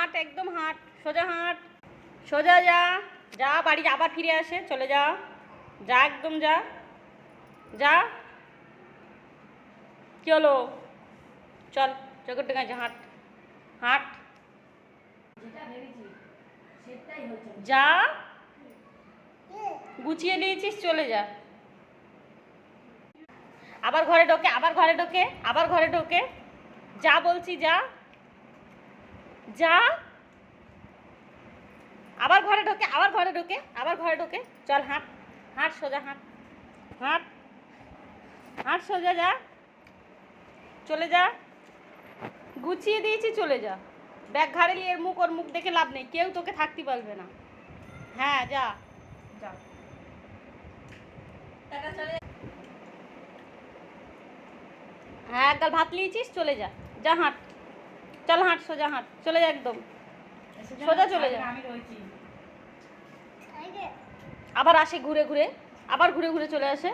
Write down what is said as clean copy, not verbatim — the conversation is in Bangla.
হাঁট, একদম হাঁট, সোজা হাঁট, সোজা যা, যা বাড়ি আবার ফিরে আসে, চলে যা, যা একদম যা, যা। কি হলো? চল চোখের টেকাছে, হাঁট হাঁট, যা, গুছিয়ে নিয়েছিস, চলে যা। আবার ঘরে ঢোকে, আবার ঘরে ঢোকে, আবার ঘরে ঢোকে, যা বলছি যা, যা। আবার ঘরে ঢোকে, আবার ঘরে ঢোকে, আবার ঘরে ঢোকে, চল হাঁট, হাঁট সোজা হাঁট, হাঁট হাঁট সোজা যা, চলে যা, গুছিয়ে দিয়েছি, চলে যা। ব্যাগ ঘাড়ে নিয়ে এর মুখ, ওর মুখ দেখে লাভ নেই, কেউ তোকে থাকতে পারবে না। হ্যাঁ যা, যা। হ্যাঁ একগাল ভাত নিয়েছিস, চলে যা, যা হাঁট, চল হাঁট সোজা হাঁট, চলে যা একদম সোজা, চলে যা। আবার আসে ঘুরে ঘুরে, আবার ঘুরে ঘুরে চলে আসে।